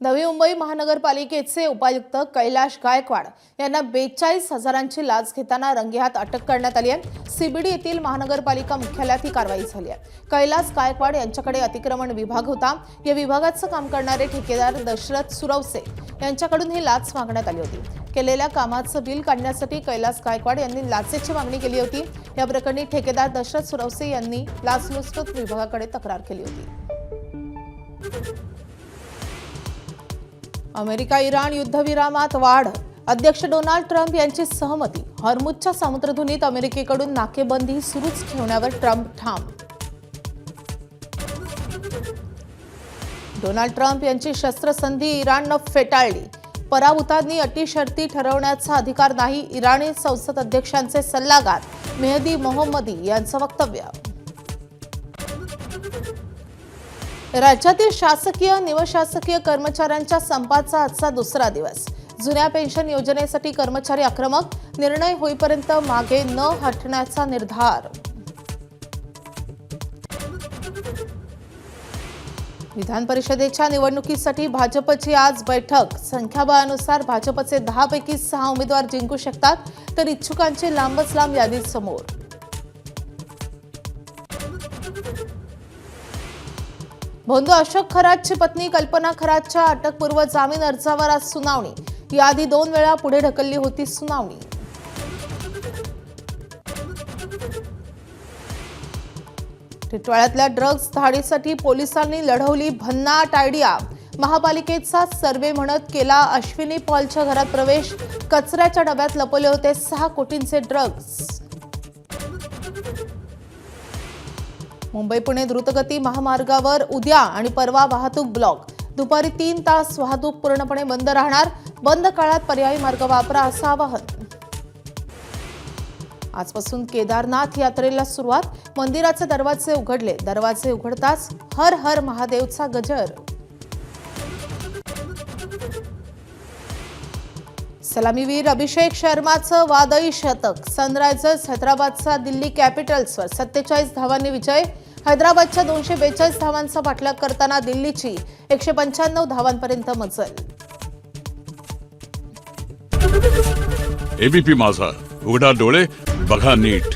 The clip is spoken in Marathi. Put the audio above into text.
नवी मुंबई महानगरपालिकेचे उपायुक्त कैलाश गायकवाड यांना 42,000ची लाच घेताना रंगेहात अटक करण्यात आली आहे। सीबीडी येथील महानगरपालिका मुख्यालयात ही कारवाई झाली आहे। कैलाश गायकवाड यांच्याकडे अतिक्रमण विभाग होता। या विभागाचं काम करणारे ठेकेदार दशरथ सुरवसे यांच्याकडून ही लाच मागण्यात आली होती। केलेल्या कामाचं बिल काढण्यासाठी कैलाश गायकवाड यांनी लाचेची मागणी केली होती। या प्रकरणी ठेकेदार दशरथ सुरवसे यांनी लाचलुचपत विभागाकडे तक्रार केली होती। अमेरिका इराण युद्धविरामात वाढ, अध्यक्ष डोनाल्ड ट्रम्प यांची सहमती। हॉर्मुझच्या समुद्रधुनीत अमेरिकेकडून नाकेबंदी सुरूच ठेवण्यावर ट्रम्प ठाम। डोनाल्ड ट्रम्प यांची शस्त्रसंधी इराणनं फेटाळली। पराभूतांनी अटी शर्ती ठरवण्याचा अधिकार नाही, इराणी संसद अध्यक्षांचे सल्लागार मेहदी मोहम्मदी यांचं वक्तव्य। राज्यातील शासकीय निमशासकीय कर्मचाऱ्यांच्या संपाचा आजचा दुसरा दिवस। जुन्या पेन्शन योजनेसाठी कर्मचारी आक्रमक, निर्णय होईपर्यंत मागे न हटण्याचा निर्धार। विधान परिषदेच्या निवडणुकीसाठी भाजपची आज बैठक। संख्याबळानुसार भाजपचे 10 पैकी 6 उमेदवार जिंकू शकतात, तर इच्छुकांची लांबच लांब यादी समोर। भोंदू अशोक खरातची पत्नी कल्पना खरातच्या अटकपूर्व जामीन अर्जावर आज सुनावणी। याआधी 2 वेळा पुढे ढकलली होती सुनावणी। टिटवाळ्यातल्या ड्रग्ज धाडीसाठी पोलिसांनी लढवली भन्नाट आयडिया। महापालिकेचा सर्व्हे म्हणत केला अश्विनी पॉलच्या घरात प्रवेश। कचऱ्याच्या डब्यात लपवले होते 6 कोटींचे ड्रग्ज। मुंबई पुणे द्रुतगती महामार्गावर उद्या आणि परवा वाहतूक ब्लॉक। दुपारी 3 तास वाहतूक पूर्णपणे बंद राहणार। बंद काळात पर्यायी मार्ग वापरा असं आवाहन। आजपासून केदारनाथ यात्रेला सुरुवात। मंदिराचे दरवाजे उघडले। दरवाजे उघडताच हर हर महादेवचा गजर। सलामीवीर अभिषेक शर्माचं वादळी शतक। सनरायझर्स हैदराबादचा दिल्ली कॅपिटल्सवर 47 धावांनी विजय। हैदराबादच्या 242 धावांचा पाठलाग करताना दिल्लीची 195 धावांपर्यंत मजल। एबीपी माझा, उघडा डोळे बघा नीट।